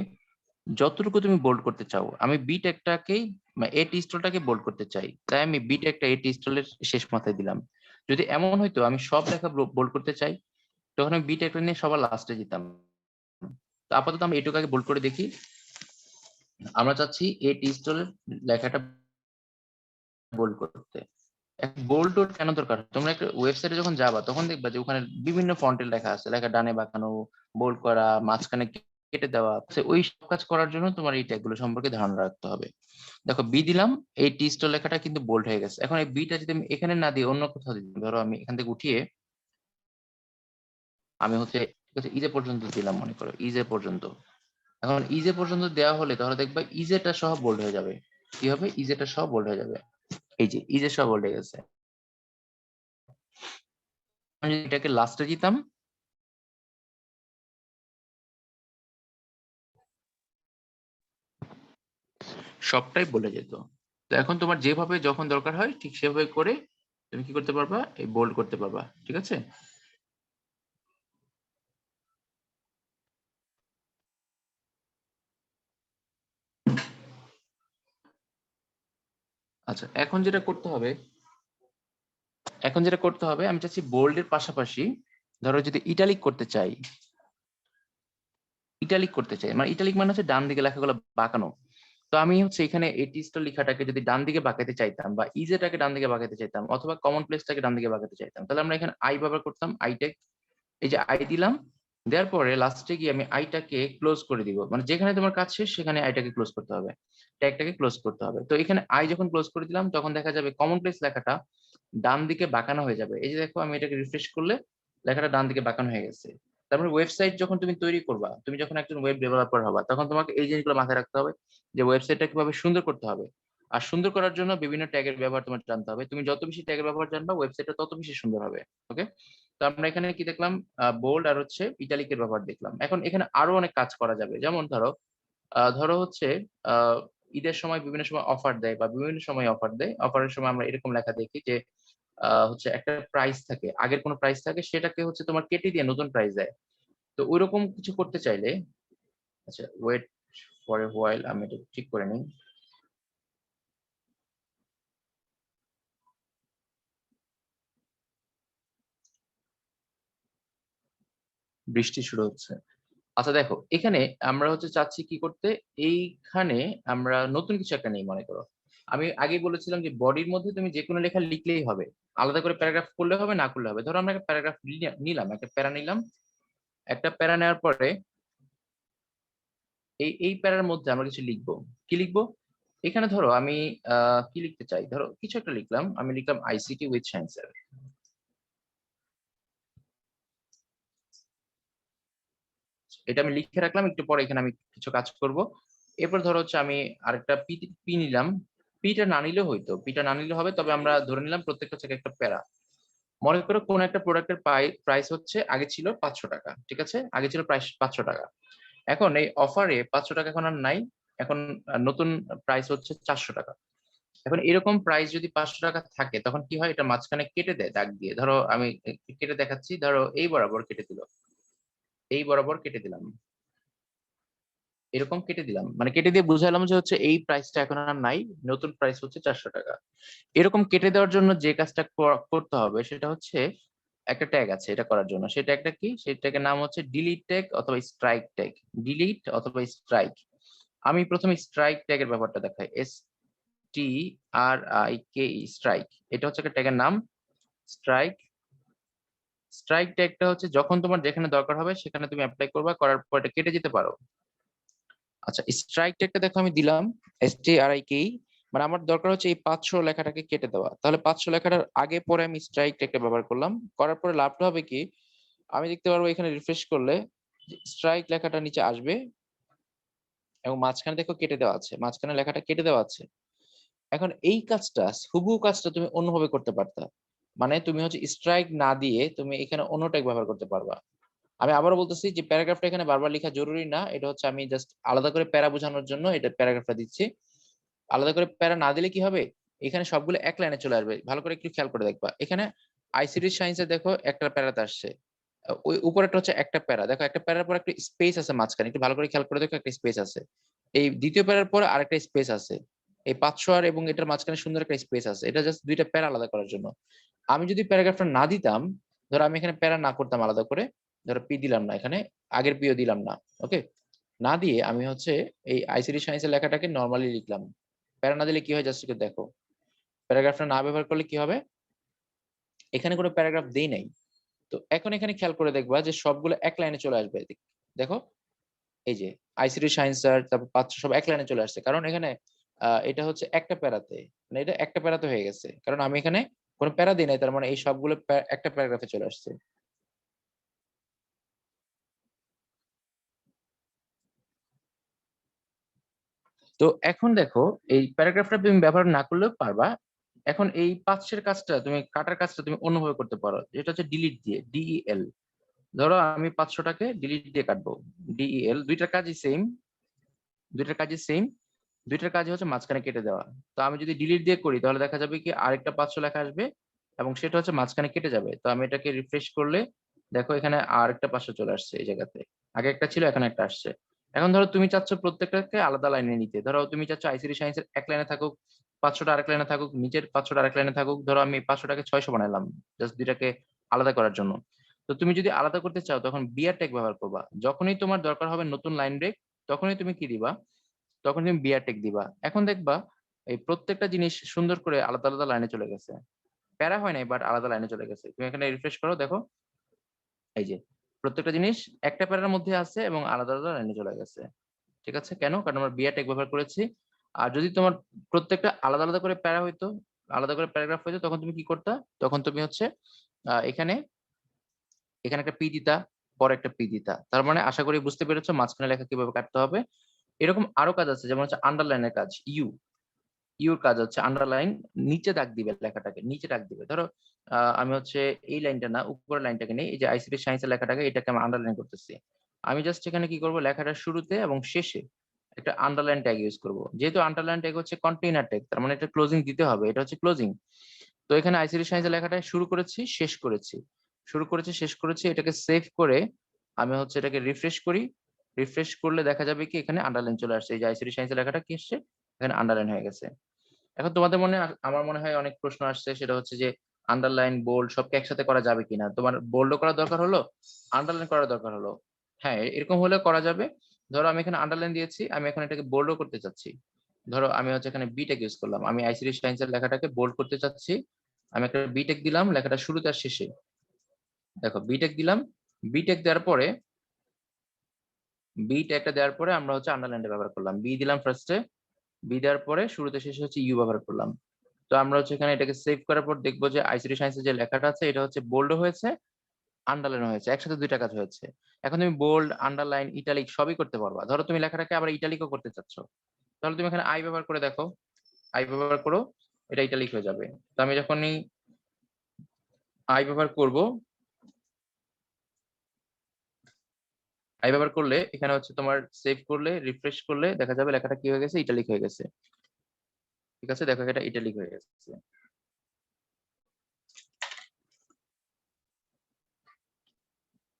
যতটুকু তুমি বোল্ড করতে চাও। আমি বি ট্যাগটাকেই এ টি স্টলটাকে বোল্ড করতে চাই, তাই আমি বি ট্যাগটা এ টি স্টলের শেষ মাথায় দিলাম। যদি এমন হয়তো আমি সব লেখা বোল্ড করতে চাই, তখন আমি বি ট্যাগটা নিয়ে সবার লাস্টে যেতাম। তো আপাতত আমি এটুকু আগে বোল্ড করে দেখি। আমরা চাচ্ছি এ টি স্টলের লেখাটা বোল্ড করতে। বোল্ড টোল্ড কেন দরকার? তোমরা একটা ওয়েবসাইটে যখন যাবা তখন দেখবা যে ওখানে বিভিন্ন ফন্টের লেখা আছে, লেখা ডানে বাঁকানো, বোল্ড করা, মাঝখানে কেটে দেওয়া। ওই সব কাজ করার জন্য তোমার এই ট্যাগ গুলো সম্পর্কে ধারণা রাখতে হবে। দেখো বি দিলাম, এই টি স্টল লেখাটা কিন্তু বোল্ড হয়ে গেছে। এখন এই বিটা যদি আমি এখানে না দিয়ে অন্য কোথাও দিই, ধরো আমি এখান থেকে উঠিয়ে আমি হচ্ছে ইজে পর্যন্ত দিলাম, মনে করো ইজে পর্যন্ত। এখন ইজে পর্যন্ত দেওয়া হলে তাহলে দেখবা ইজেটা সহ বোল্ড হয়ে যাবে। কি হবে? ইজেটা সহ বোল্ড হয়ে যাবে। এই যে ইজে সহ বোল্ড হয়ে গেছে। আমি যদি এটাকে লাস্টে দিতাম, সবটাই বলে যেত। তো এখন তোমার যেভাবে যখন দরকার হয় ঠিক সেভাবে করে তুমি কি করতে পারবা? এই বোল্ড করতে পারবা। ঠিক আছে? আচ্ছা, এখন যেটা করতে হবে আমি চাচ্ছি বোল্ডের পাশাপাশি ধরো যদি ইটালিক করতে চাই, মানে ইটালিক মানে হচ্ছে ডান দিকে লেখাগুলো বাঁকানো। তো আমি হচ্ছে এখানে এটিস্ট লেখাটাকে যদি ডান দিকে বাঁকাতে চাইতাম, বা ইজেটাকে ডান দিকে বাঁকাতে চাইতাম, অথবা কমন প্লেসটাকে ডান দিকে বাঁকাতে চাইতাম, তাহলে আমরা এখানে আই ব্যবহার করতাম। আইটেক, এই যে আই দিলাম, দেওয়ার পরে লাস্টে গিয়ে আমি আইটাকে ক্লোজ করে দিব। মানে যেখানে তোমার কাজ শেষ সেখানে আইটাকে ক্লোজ করতে হবে, ট্যাগটাকে ক্লোজ করতে হবে। তো এখানে আই যখন ক্লোজ করে দিলাম তখন দেখা যাবে কমন প্লেস লেখাটা ডান দিকে বাঁকানো হয়ে যাবে। এই যে দেখো আমি এটাকে রিফ্রেশ করলে লেখাটা ডান দিকে বাঁকানো হয়ে গেছে। তারপরে ওয়েবসাইট যখন তুমি তৈরি করবা, তুমি যখন একজন ওয়েব ডেভেলপার হবা, তখন তোমাকে এই জিনিসগুলো মাথায় রাখতে হবে যে ওয়েবসাইটটা কিভাবে সুন্দর করতে হবে। আর সুন্দর করার জন্য বিভিন্ন ট্যাগের ব্যবহার তোমার জানতে হবে। তুমি যত বেশি ট্যাগের ব্যবহার জানবা ওয়েবসাইটটা তত বেশি সুন্দর হবে। ওকে? তো আমরা এখানে কি দেখলাম? বোল্ড আর হচ্ছে ইটালিকের ব্যবহার দেখলাম। এখন এখানে আরো অনেক কাজ করা যাবে। যেমন ধরো হচ্ছে আহ ঈদের সময় বিভিন্ন সময় অফার দেয়, বা বিভিন্ন সময় অফার দেয়। অফারের সময় আমরা এরকম লেখা দেখি যে হচ্ছে একটা প্রাইস থাকে, আগের কোনো প্রাইস থাকে, সেটাকে হচ্ছে তোমার কেটে দিয়ে নতুন প্রাইস দেয়। তো ওইরকম কিছু করতে চাইলে, আচ্ছা ওয়েট ফর এ হোয়াইল, আমি এটা ঠিক করে নিই। বৃষ্টি শুরু হচ্ছে। আচ্ছা দেখো এখানে আমরা হচ্ছে চাচ্ছি কি করতে, এইখানে আমরা নতুন কিছু একটা নেই, মনে করো আমি আগে বলেছিলাম যে বডির মধ্যে তুমি যে কোনো লেখা লিখলেই হবে, আলাদা করে প্যারাগ্রাফ করলে হবে না করলে হবে। ধরো আমরা একটা প্যারাগ্রাফ নিলাম, একটা প্যারা নিলাম। একটা প্যারা নেওয়ার পরে এই প্যারার মধ্যে আমরা কিছু লিখবো। কি লিখবো? এখানে ধরো আমি কি লিখতে চাই, ধরো কিছু একটা লিখলাম, আমি লিখলাম আইসিটি উইথ সায়েন্সের। এটা আমি লিখে রাখলাম, একটু পরে এখানে আমি কিছু কাজ করব। এরপর ধরো হচ্ছে আমি আরেকটা পি পি নিলাম। পিটা না নিলেও হইতো, পিটা না নিলে হবে, তবে আমরা ধরে নিলাম প্রত্যেকটা থেকে একটা প্যারা। মনে করো কোন একটা প্রোডাক্টের প্রাইস হচ্ছে আগে ছিল 500 টাকা, ঠিক আছে? আগে ছিল প্রাইস 500 টাকা। এখন এই অফারে 500 টাকা এখন আর নাই। এখন নতুন প্রাইস হচ্ছে 400 টাকা। এখন এরকম প্রাইস যদি 500 টাকা থাকে তখন কি হয়, এটা মাঝখানে কেটে দেয় দাগ দিয়ে। ধরো আমি কেটে দেখাচ্ছি, ধরো এই বরাবর কেটে দিল, এই বরাবর কেটে দিলাম, এরকম কেটে দিলাম, মানে কেটে দিয়ে বুঝালাম যে হচ্ছে এই প্রাইসটা এখন আর নাই, নতুন প্রাইস হচ্ছে 400 টাকা। এরকম কেটে দেওয়ার জন্য যে কাজটা করতে হবে সেটা হচ্ছে একটা ট্যাগ আছে এটা করার জন্য। সেই ট্যাগটা কি? সেই ট্যাগের নাম হচ্ছে ডিলিট ট্যাগ অথবা স্ট্রাইক ট্যাগ। ডিলিট অথবা স্ট্রাইক। আমি প্রথমে স্ট্রাইক ট্যাগের ব্যাপারটা দেখাই। STRIK, strike. এটা হচ্ছে একটা ট্যাগের নাম, স্ট্রাইক। স্ট্রাইক ট্যাগটা হচ্ছে যখন তোমার যেখানে দরকার হবে সেখানে তুমি অ্যাপ্লাই করবা, করার পর এটা কেটে যেতে পারো। আচ্ছা, স্ট্রাইক ট্যাগটা দেখো আমি দিলাম STRIK, মানে আমার দরকার হচ্ছে এই 500 লেখাটাকে কেটে দেওয়া। তাহলে 500 লেখাটার আগে পরে আমি স্ট্রাইক ট্যাগটা ব্যবহার করলাম। করার পরে লাভটা হবে কি, আমি দেখতে পারবো এখানে রিফ্রেশ করলে স্ট্রাইক লেখাটা নিচে আসবে এবং মাঝখানে দেখো কেটে দেওয়া আছে, মাঝখানে লেখাটা কেটে দেওয়া আছে। এখন এই কাজটা, হুবহু কাজটা তুমি অন্যভাবে করতে পারতা। মানে তুমি হচ্ছে স্ট্রাইক না দিয়ে তুমি এখানে অন্য ট্যাগ ব্যবহার করতে পারবা। আমি আবারও বলতেছি যে প্যারাগ্রাফটা এখানে বারবার লেখা জরুরি না। এটা হচ্ছে আমি জাস্ট আলাদা করে প্যারা বোঝানোর জন্য এটা প্যারাগ্রাফটা দিচ্ছি। আলাদা করে প্যারা না দিলে কি হবে? এখানে সবগুলো এক লাইনে চলে আসবে। ভালো করে একটু খেয়াল করে দেখবা। এখানে আইসিটি সায়েন্স এ দেখো একটা প্যারাতে আসছে। ওই উপরেরটা হচ্ছে একটা প্যারা। দেখো একটা প্যারার পর একটা স্পেস আছে মাঝখানে। একটু ভালো করে খেয়াল করে দেখো একটা স্পেস আছে। এই দ্বিতীয় প্যারার পরে আরেকটা স্পেস আছে। এই ৫০০ আর এবং এটার মাঝখানে সুন্দর একটা স্পেস আছে। এটা জাস্ট ২ টা প্যারা আলাদা করার জন্য। আমি যদি প্যারাগ্রাফটা না দিতাম, ধরো আমি এখানে প্যারা না করতাম আলাদা করে, ধরো পি দিলাম না এখানে, আগের পিও দিলাম না। ওকে? না দিয়ে আমি হচ্ছে এই আইসিটি সায়েন্স এর লেখাটাকে নরমালি লিখলাম। প্যারা না দিলে কি হয় জাস্ট একটু দেখো। প্যারাগ্রাফটা না ব্যবহার করলে কি হবে? এখানে কোনো প্যারাগ্রাফ দেই নাই। তো এখন এখানে খেয়াল করে দেখবা যে সবগুলো এক লাইনে চলে আসবে। দেখো এই যে আইসিটি সায়েন্স স্যার তারপর ৫০০ সব এক লাইনে চলে আসছে। কারণ এখানে এটা হচ্ছে একটা প্যারাতে। মানে এটা একটা প্যারাতে হয়ে গেছে। কারণ আমি এখানে কোনো প্যারা দেই নাই। তার মানে এই সবগুলো একটা প্যারাগ্রাফে চলে আসছে। তো এখন দেখো এই প্যারাগ্রাফটা তুমি ব্যবহার না করলেও পারবা। এখন এই ৫ এর কাজটা তুমি কাটার কাজটা তুমি অন্যভাবে করতে পারো। যেটা হচ্ছে ডিলিট দিয়ে, ডিইএল। ধরো আমি ৫০০ টাকে ডিলিট দিয়ে কাটবো। ডিইএল ২ টার কাজই সেম, ২ টার কাজই সেম। ২ টার কাজই হচ্ছে মাঝখানে কেটে দেওয়া। তো আমি যদি ডিলিট দিয়ে করি তাহলে দেখা যাবে কি আরেকটা ৫০০ লেখা আসবে এবং সেটা হচ্ছে মাঝখানে কেটে যাবে। তো আমি এটাকে রিফ্রেশ করলে দেখো এখানে আরেকটা ৫০০ চলে আসছে এই জায়গাতে। আগে একটা ছিল এখানে একটা আসছে। এখন ধরো তুমি চাচ্ছ প্রত্যেকটাকে আলাদা লাইনে নিতে। ধরো তুমি চাচ্ছ আইসিটি সায়েন্স এর এক লাইনে থাকুক, ৫০০ টা আরেক লাইনে থাকুক, নিচের ৫০০ টা আরেক লাইনে থাকুক। ধরো আমি ৫০০ টাকে ৬০০ বানাইলাম। জাস্ট ২ টাকে আলাদা করার জন্য। তো তুমি যদি আলাদা করতে চাও তখন বিআর ট্যাগ ব্যবহার করবা। যখনই তোমার দরকার হবে নতুন লাইন ব্রেক তখনই তুমি কি দিবা? তখন তুমি বিআর টেক দিবা। এখন দেখবা এই প্রত্যেকটা জিনিস সুন্দর করে আলাদা, আলাদা লাইনে চলে গেছে। প্যারা হয় নাই বাট আলাদা লাইনে চলে গেছে। তুমি এখানে রিফ্রেশ করো দেখো, এই যে প্রত্যেকটা জিনিস একটা প্যারার মধ্যে আছে এবং আলাদা, আলাদা লাইনে চলে গেছে। ঠিক আছে? কেন? কারণ আমরা বিআর টেক ব্যবহার করেছি। আর যদি তোমার প্রত্যেকটা আলাদা, আলাদা করে প্যারা হইতো, আলাদা করে প্যারাগ্রাফ হইতো তখন তুমি কি করতা? তখন তুমি হচ্ছে এখানে এখানে একটা পি দিতা, পরে একটা পি দিতা। তার মানে আশা করি বুঝতে পেরেছ মাঝখানে লেখা কিভাবে কাটতে হবে। এরকম আরো কাজ আছে যেমন হচ্ছে আন্ডারলাইন এর কাজ। ইউর কাজ হচ্ছে আন্ডারলাইন নিচে দাগ দিবে লেখাটাকে, নিচে দাগ দিবে। ধরো আমি হচ্ছে এই লাইনটা না উপরের লাইনটাকে নেই। এই যে আইসিটি সায়েন্স এর লেখাটাকে এটাকে আমি আন্ডারলাইন করতেছি। আমি জাস্ট এখানে কি করব লেখাটার শুরুতে এবং শেষে একটা আন্ডারলাইন ট্যাগ ইউজ করব। যেহেতু আন্ডারলাইন ট্যাগ হচ্ছে কন্টেইনার ট্যাগ তার মানে এটা ক্লোজিং দিতে হবে। এটা হচ্ছে ক্লোজিং। তো এখানে আইসিটি সায়েন্স এর লেখাটা শুরু করেছি, শেষ করেছি। শুরু করেছি, শেষ করেছি। এটাকে সেভ করে আমি হচ্ছে এটাকে রিফ্রেশ করি। রিফ্রেশ করলে দেখা যাবে কি এখানে আন্ডারলাইন চলে আসছে। এই যে আইসিটি সায়েন্স এর লেখাটা কি এসছে? এখানে আন্ডারলাইন হয়ে গেছে। এখন তোমাদের মনে আমার মনে হয় অনেক প্রশ্ন আসছে সেটা হচ্ছে যে আন্ডারলাইন, বোল্ড সবকে একসাথে করা যাবে কিনা? তোমার বোল্ডও করার দরকার হলো, আন্ডারলাইন করার দরকার হলো। হ্যাঁ, এরকম হলেও করা যাবে। ধরো আমি এখানে আন্ডারলাইন দিয়েছি, আমি এখন এটাকে বোল্ডও করতে চাচ্ছি। ধরো আমি হচ্ছে এখানে বিটেক ইউজ করলাম। আমি আইসিটি সায়েন্স এর লেখাটাকে বোল্ড করতে চাচ্ছি। আমি একটা বিটেক দিলাম লেখাটা শুরুতে আর শেষে। দেখো বিটেক দিলাম। বিটেক দেওয়ার পরে বিটেকটা দেওয়ার পরে আমরা হচ্ছে আন্ডারলাইনটা ব্যবহার করলাম। বি দিলাম ফার্স্টে, বি দেওয়ার পরে শুরুতে শেষে হচ্ছে ইউ ব্যবহার করলাম। তো আমরা হচ্ছে এখানে এটাকে সেভ করার পর দেখবো যে আইসিটি সায়েন্সের যে লেখাটা আছে এটা হচ্ছে বোল্ড হয়েছে, আন্ডারলাইন হয়েছে। একসাথে ২ টা কাজ হয়েছে। এখন তুমি বোল্ড, আন্ডারলাইন, ইটালিক সবই করতে পারবা। ধরো তুমি লেখাটাকে আবার ইটালিকও করতে চাচ্ছ। তাহলে তুমি এখানে আই ব্যবহার করে দেখো। আই ব্যবহার করো, এটা ইটালিক হয়ে যাবে। তো আমি যখনই আই ব্যবহার করব, আই ব্যবহার করলে এখানে হচ্ছে তোমার সেভ করলে, রিফ্রেশ করলে দেখা যাবে লেখাটা কি হয়ে গেছে? ইটালিক হয়ে গেছে। ঠিক আছে? দেখো এটা ইটালিক হয়ে গেছে।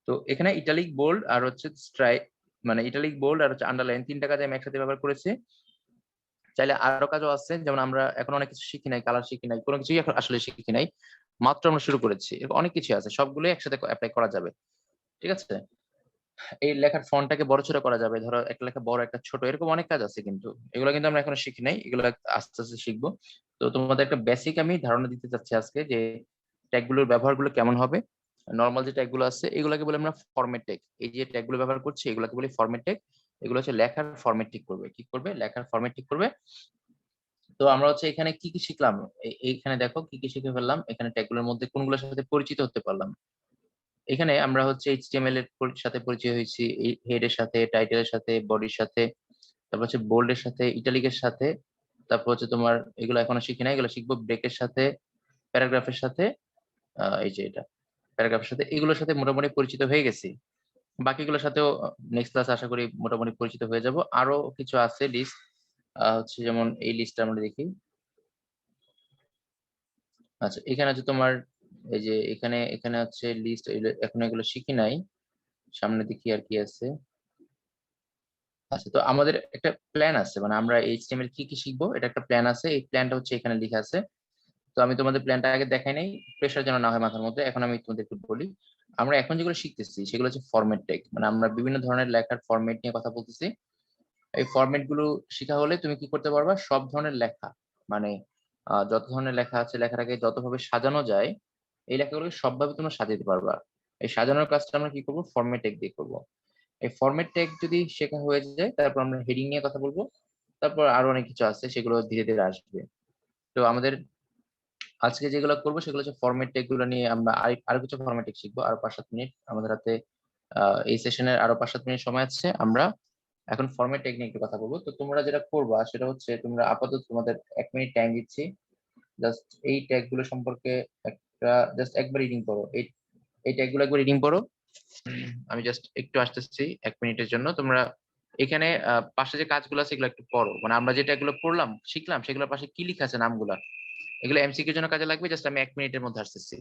তো এখানে ইটালিক, বোল্ড আর হচ্ছে স্ট্রাইক মানে ইটালিক, বোল্ড আর হচ্ছে আন্ডারলাইন ৩ টা কাজ আমি একসাথে ব্যবহার করেছি। চাইলে আরো কাজও আছে। যেমন আমরা এখন অনেক কিছু শিখি নাই, কালার শিখি নাই। কোন কিছুই এখন আসলে শিখি নাই। মাত্র আমরা শুরু করেছি। এরকম অনেক কিছু আছে। সবগুলোই একসাথে এপ্লাই করা যাবে। ঠিক আছে? এই লেখার ফন্টটাকে বড়-ছোট করা যাবে। ধরো একটা লেখা বড়, একটা ছোট। এরকম অনেক কাজ আছে কিন্তু। এগুলো কিন্তু আমরা এখনো শিখি নাই। এগুলো আস্তে, আস্তে শিখবো। তো তোমাদের একটা বেসিক আমি ধারণা দিতে চাচ্ছি আজকে যে ট্যাগ গুলোর ব্যবহারগুলো কেমন হবে। নরমাল যে ট্যাগ গুলো আছে এগুলাকে বলি আমরা ফরমেট ট্যাগ। এই যে ট্যাগ গুলো ব্যবহার করছি এগুলাকে বলি ফরমেট ট্যাগ। এগুলো হচ্ছে লেখার ফরমেট ঠিক করবে। কি করবে? লেখার ফরমেট ঠিক করবে। তো আমরা হচ্ছে এখানে কি, কি শিখলাম? এইখানে দেখো কি, কি শিখে ফেললাম। এখানে ট্যাগ গুলোর মধ্যে কোনগুলোর সাথে পরিচিত হতে পারলাম। এখানে আমরা হচ্ছে এইচটিএমএল এর সাথে পরিচয় হয়েছি, হেডের সাথে, টাইটেলের সাথে, বডির সাথে, তারপর হচ্ছে বোল্ডের সাথে, ইটালিকের সাথে, তারপর হচ্ছে তোমার এগুলো এখনো শিখি না, এগুলো শিখবো ব্রেকের সাথে, প্যারাগ্রাফের সাথে, এই যে এটা প্যারাগ্রাফের সাথে, এগুলোর সাথে মোটামুটি পরিচিত হয়ে গেছি। বাকিগুলোর সাথেও নেক্সট ক্লাস আশা করি মোটামুটি পরিচিত হয়ে যাব। আরো কিছু আছে লিস্ট, হচ্ছে যেমন এই লিস্টটা আমরা দেখি। আচ্ছা, এখানে আছে তোমার এই যে এখানে এখানে হচ্ছে লিস্ট, এখন এগুলো শিখি নাই, সামনে দেখি আর কি আছে। আচ্ছা, তো আমাদের একটা প্ল্যান আছে, মানে আমরা এইচটিএমএল কি কি শিখবো এটা একটা প্ল্যান আছে, এই প্ল্যানটা হচ্ছে এখানে লেখা আছে। তো আমি তোমাদের প্ল্যানটা আগে দেখাই নাই, প্রেশার যেন না হয় মাথার মধ্যে। এখন আমি তোমাদের একটু বলি, আমরা এখন যেগুলো শিখতেছি সেগুলো হচ্ছে ফরম্যাট টেক, মানে আমরা বিভিন্ন ধরনের লেখার ফরম্যাট নিয়ে কথা বলতেছি। এই ফরম্যাট গুলো শেখা হলে তুমি কি করতে পারবা, সব ধরনের লেখা, মানে যত ধরনের লেখা আছে লেখাটাকে যতভাবে সাজানো যায় এই লেখাগুলোকে সবভাবে তোমরা সাজাতে পারবা। এই সাজানোর কাজটা আমরা কি করবো, ফরম্যাট টেক দিয়ে করবো। এই ফরম্যাট টেক যদি শেখা হয়ে যায় তারপর আমরা হেডিং নিয়ে কথা বলবো, তারপর আরো অনেক কিছু আছে সেগুলো ধীরে ধীরে আসবে। তো আমাদের আজকে যেগুলো করবো সেগুলো হচ্ছে ফরম্যাট টেক গুলো নিয়ে, আমরা আরো কিছু ফরম্যাট টেক শিখবো। আরো 5-7 মিনিট আমাদের হাতে, এই সেশনের আরো 5-7 মিনিট সময় আছে। আমরা এখন ফরম্যাট টেক নিয়ে একটু কথা বলবো। তো তোমরা যেটা করবা সেটা হচ্ছে, তোমরা আপাতত তোমাদের 1 মিনিট টাইম দিচ্ছি, জাস্ট এই ট্যাগ গুলো সম্পর্কে একটা জাস্ট একবার রিডিং করো। এই ট্যাগ গুলো একবার রিডিং করো। আমি জাস্ট একটু আসতেছি 1 মিনিটের জন্য। তোমরা এখানে পাশে যে কাজগুলো আছে এগুলো একটু পড়ো, মানে আমরা যেটা এগুলো পড়লাম শিখলাম সেগুলোর পাশে কি লেখা আছে নামগুলা, এগুলো এমসিকিউর জন্য কাজে লাগবে। জাস্ট আমি 1 মিনিটের মধ্যে আসতেছি।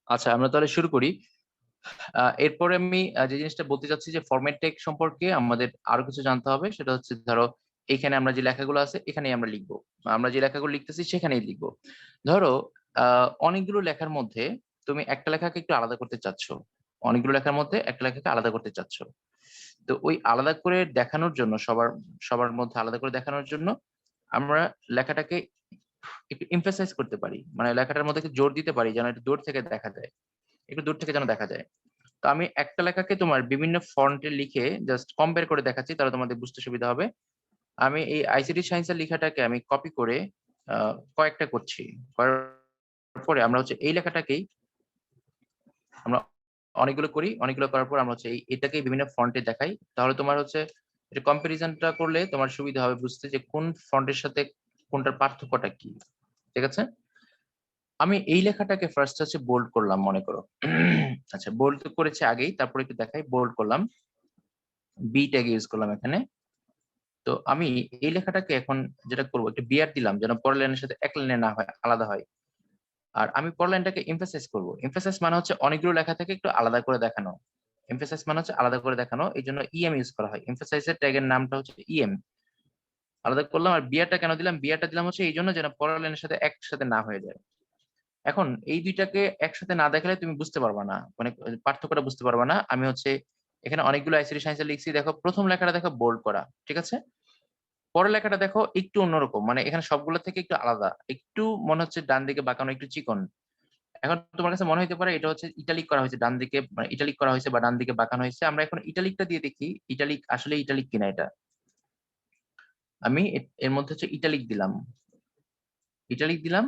আচ্ছা, আমরা তাহলে শুরু করি। এরপরে আমি যে জিনিসটা বলতে চাচ্ছি যে ফরম্যাট টেক সম্পর্কে আমাদের আরো কিছু জানতে হবে। সেটা হচ্ছে ধরো এখানে আমরা যে লেখাগুলো আছে এখানেই আমরা লিখবো, আমরা যে লেখাগুলো লিখতেছি সেখানেই লিখবো। ধরো অনেকগুলো লেখার মধ্যে তুমি একটা লেখাকে একটু আলাদা করতে চাচ্ছ, অনেকগুলো লেখার মধ্যে একটা লেখাকে আলাদা করতে চাচ্ছ। তো ওই আলাদা করে দেখানোর জন্য, সবার সবার মধ্যে আলাদা করে দেখানোর জন্য আমরা লেখাটাকে একটু এমফাসাইজ করতে পারি, মানে লেখাটার মধ্যে একটু জোর দিতে পারি যেন একটু দূর থেকে দেখা যায়, একটু দূর থেকে যেন দেখা যায়। তো আমি একটা লেখাকে তোমার বিভিন্ন ফন্টে লিখে জাস্ট কম্পেয়ার করে দেখাচ্ছি, তাহলে তোমাদের বুঝতে সুবিধা হবে। আমি এই আইসিটি সায়েন্সের লেখাটাকে আমি কপি করে কয়েকটা করছি, করার পরে আমরা হচ্ছে এই লেখাটাকেই আমরা অনেকগুলো করি, অনেকগুলো করার পর আমরা হচ্ছে এটাকে বিভিন্ন ফন্টে দেখাই। তাহলে তোমার হচ্ছে এটা কম্পারিজনটা করলে তোমার সুবিধা হবে বুঝতে যে কোন ফন্টের সাথে কোনটার পার্থক্যটা কি। ঠিক আছে, আমি এই লেখাটাকে ফার্স্ট হচ্ছে বোল্ড করলাম মনে করো। আচ্ছা, বোল্ড তো করেছে আগেই, তারপরে একটু দেখাই, বোল্ড করলাম, বি ট্যাগ ইউজ করলাম এখানে। তো আমি এই লেখাটাকে এখন যেটা করবো, একটু বিআর দিলাম যেন পরের লাইনের সাথে এক লাইনে না হয়, আলাদা হয়। আর আমি পরের লাইনটাকে এমফাসাইজ করবো। এমফাসাইজ মানে হচ্ছে অনেকগুলো লেখা থেকে একটু আলাদা করে দেখানো। এমফাসাইজ মানে হচ্ছে আলাদা করে দেখানো, এই জন্য ইএম ইউজ করা হয়। এমফাসাইজের ট্যাগের নামটা হচ্ছে ইএম। আলাদা করলাম। আর বিআরটা কেন দিলাম, বিআরটা দিলাম হচ্ছে এই জন্য যেন পরের লাইনের সাথে একসাথে না হয়ে যায়। এখন এই দুইটাকে একসাথে না দেখালে তুমি বুঝতে পারবা না, মানে পার্থক্যটা বুঝতে পারবা না। আমি হচ্ছে এখানে অনেকগুলো আইসিটি সায়েন্সে লিখছি, দেখো প্রথম লেখাটা দেখো বোল্ড করা, ঠিক আছে। পরের লেখাটা দেখো একটু অন্যরকম, মানে এখানে সবগুলো থেকে একটু আলাদা, একটু মনে হচ্ছে ডান দিকে বাঁকানো, একটু চিকন। এখন তোমার কাছে মনে হতে পারে এটা হচ্ছে ইটালিক করা হয়েছে, ডান দিকে মানে ইটালিক করা হয়েছে বা ডান দিকে বাঁকানো হয়েছে। আমরা এখন ইটালিকটা দিয়ে দেখি ইটালিক আসলে ইটালিক কিনা এটা। আমি এর মধ্যে হচ্ছে ইটালিক দিলাম, ইটালিক দিলাম।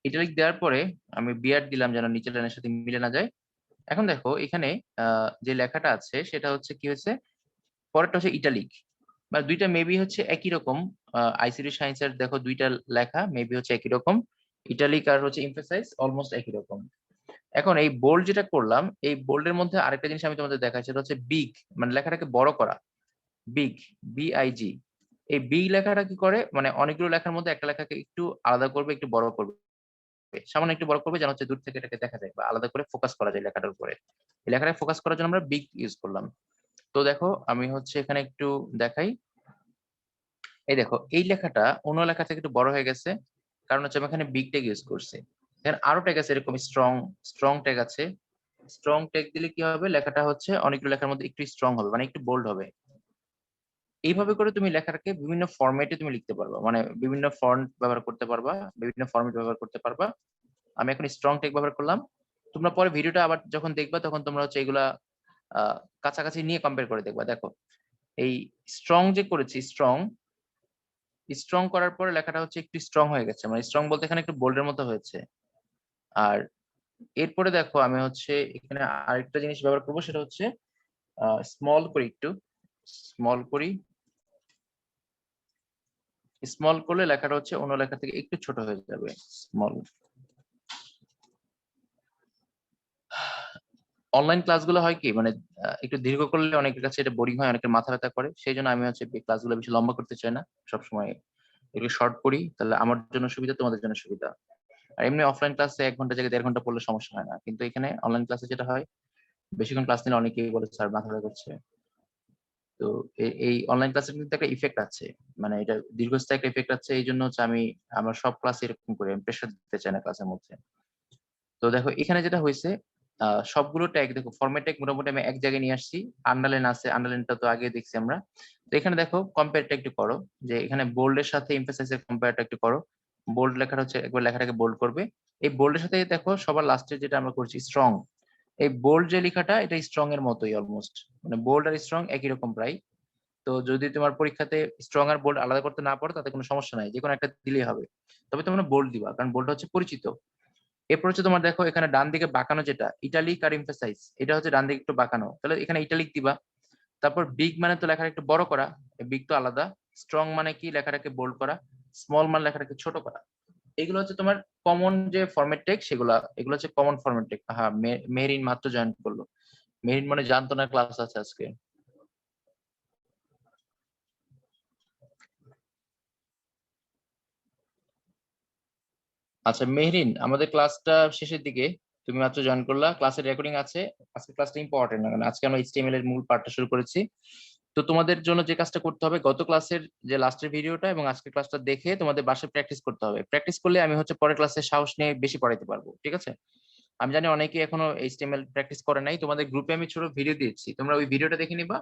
ইটালিক দেওয়ার পরে আমি বিয়ার দিলাম যেন নিচের লাইনের সাথে মিলে না যায়। এখন দেখো এখানে যে লেখাটা আছে সেটা হচ্ছে কি হয়েছে, পরেরটা হচ্ছে ইটালিক, বা দুইটা মেবি হচ্ছে একই রকম। আইসিটি সায়েন্সের দেখো দুইটা লেখা মেবি হচ্ছে একই রকম, ইটালিক আর হচ্ছে এমফাসাইজ অলমোস্ট একই রকম। এখন এই বোল্ড যেটা করলাম, এই বোল্ডের মধ্যে আরেকটা জিনিস আমি তোমাদের দেখাই, সেটা হচ্ছে বিগ, মানে লেখাটাকে বড় করা, বিগ, বিআইজি। এই বিগ লেখাটা কি করে, মানে অনেকগুলো লেখার মধ্যে একটা লেখাকে একটু আলাদা করবে, একটু বড় করবে, সামান্য একটু বড় করবে, যেন হচ্ছে দূর থেকে এটাকে দেখা যায় বা আলাদা করে ফোকাস করা যায় লেখাটার উপরে। এই লেখাটা ফোকাস করার জন্য আমরা বিগ ইউজ করলাম। তো দেখো আমি হচ্ছে এখানে একটু দেখাই, এই দেখো এই লেখাটা অন্য লেখা থেকে একটু বড় হয়ে গেছে, কারণ হচ্ছে আমি এখানে বিগ ট্যাগ ইউজ করছি। দেন আরো ট্যাগ আছে এরকম স্ট্রং, স্ট্রং ট্যাগ আছে। স্ট্রং ট্যাগ দিলে কি হবে, লেখাটা হচ্ছে অনেকগুলো লেখার মধ্যে একটু স্ট্রং হবে, মানে একটু বোল্ড হবে। এইভাবে করে তুমি লেখাটাকে বিভিন্ন ফরম্যাটে তুমি লিখতে পারবা, মানে বিভিন্ন ফন্ট ব্যবহার করতে পারবা, বিভিন্ন ফরম্যাট ব্যবহার করতে পারবা। আমি এখন স্ট্রং ট্যাগ ব্যবহার করলাম। তোমরা পরে ভিডিওটা আবার যখন দেখবা তখন তোমরা হচ্ছে এগুলা কাছাকাছি নিয়ে কম্পেয়ার করে দেখবা। দেখো এই স্ট্রং যে করেছি, স্ট্রং, স্ট্রং করার পরে লেখাটা হচ্ছে একটু স্ট্রং হয়ে গেছে, মানে স্ট্রং বলতে এখানে একটু বোল্ডের মতো হয়েছে। আর এরপরে দেখো আমি হচ্ছে এখানে আরেকটা জিনিস ব্যবহার করবো, সেটা হচ্ছে স্মল করি, একটু স্মল করি। স্মল করলে লেখাটা হচ্ছে অন্য লেখা থেকে একটু ছোট হয়ে যাবে, স্মল। অনলাইন ক্লাসগুলো হয় কি, মানে একটু দীর্ঘ করলে অনেকের কাছে এটা বোরিং হয়, অনেকের মাথা ব্যথা করে, সেই জন্য আমি হচ্ছে ক্লাসগুলো বেশি লম্বা করতে চাই না, সবসময় একটু শর্ট করি, তাহলে আমার জন্য সুবিধা, তোমাদের জন্য সুবিধা। আর এমনি অফলাইন ক্লাসে 1 ঘন্টা জায়গায় 1.5 ঘন্টা পড়লে সমস্যা হয় না, কিন্তু এখানে অনলাইন ক্লাসে যেটা হয়, বেশিক্ষণ ক্লাস নিলে অনেকেই বলে স্যার মাথা ব্যথা করছে। তো এই অনলাইন ক্লাসের কিন্তু একটা ইফেক্ট আছে, মানে এটা দীর্ঘস্থায়ী একটা ইফেক্ট আছে, এই জন্য হচ্ছে আমি আমার সব ক্লাস এরকম করে প্রেশার দিতে চাই না ক্লাসের মধ্যে। তো দেখো এখানে যেটা হয়েছে, সবগুলো ট্যাগ দেখো ফরম্যাট ট্যাগ মোটামুটি আমি এক জায়গায় নিয়ে আসছি, আন্ডারলাইন আছে, আন্ডারলাইনটা তো আগে দেখছি আমরা। তো এখানে দেখো কম্পেয়ারটা একটু করো, যে এখানে বোল্ডের সাথে এমফাসাইজের কম্পেয়ারটা একটু করো। বোল্ড লেখাটা হচ্ছে একবার লেখাটাকে বোল্ড করবে, এই বোল্ডের সাথে দেখো সবার লাস্টে যেটা আমরা করছি স্ট্রং, এই বোল্ড যে লেখাটা এটা স্ট্রং এর মতোই অলমোস্ট, মানে বোল্ড আর স্ট্রং একই রকম প্রায়। তো যদি তোমার পরীক্ষাতে স্ট্রং আর বোল্ড আলাদা করতে না পারো তাতে কোনো সমস্যা নাই, যে কোনো একটা দিলেই হবে। তবে তোমরা বোল্ড দিবা, কারণ বোল্ড হচ্ছে পরিচিত। এরপর হচ্ছে তোমার দেখো এখানে ডান দিকে বাঁকানো, যেটা ইটালিক আর এমফাসাইজ, এটা হচ্ছে ডান দিকে একটু বাঁকানো, তাহলে এখানে ইটালিক দিবা। তারপর বিগ মানে তো লেখাটা একটু বড় করা, বিগ তো আলাদা। স্ট্রং মানে কি, লেখাটাকে বোল্ড করা। স্মল মানে লেখাটাকে ছোট করা। এগুলো হচ্ছে তোমার কমন যে ফরম্যাট টেক সেগুলা, এগুলো হচ্ছে কমন ফরম্যাট টেক। হ্যাঁ, মেরিন মাত্র জয়েন করলো, মেরিন মানে জানতো না ক্লাস আছে আজকে। আচ্ছা মেহরিন, আমাদের ক্লাসটা শেষের দিকে, তুমি মাত্র জয়েন করলা, ক্লাসের রেকর্ডিং আছে। আজকে ক্লাসটা ইম্পর্টেন্ট, কারণ আজকে আমরা এইচটিএমএল এর মূল পার্টটা শুরু করেছি। তো তোমাদের জন্য যে কাজটা করতে হবে, গত ক্লাসের যে লাস্টের ভিডিওটা এবং আজকের ক্লাসটা দেখে তোমাদের বাসায় প্র্যাকটিস করতে হবে। প্র্যাকটিস করলে আমি হচ্ছে পরের ক্লাসে সাহস নিয়ে বেশি পড়াইতে পারবো, ঠিক আছে? আমি জানি অনেকে এখনো এইচটিএমএল প্র্যাকটিস করে নাই, তোমাদের গ্রুপে আমি ছোট ভিডিও দিয়েছি, তোমরা ওই ভিডিওটা দেখে নিবা।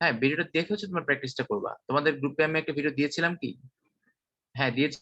হ্যাঁ, ভিডিওটা দেখে হচ্ছে তোমার প্র্যাকটিসটা করবা। তোমাদের গ্রুপে আমি একটা ভিডিও দিয়েছিলাম কি? হ্যাঁ দিয়েছি।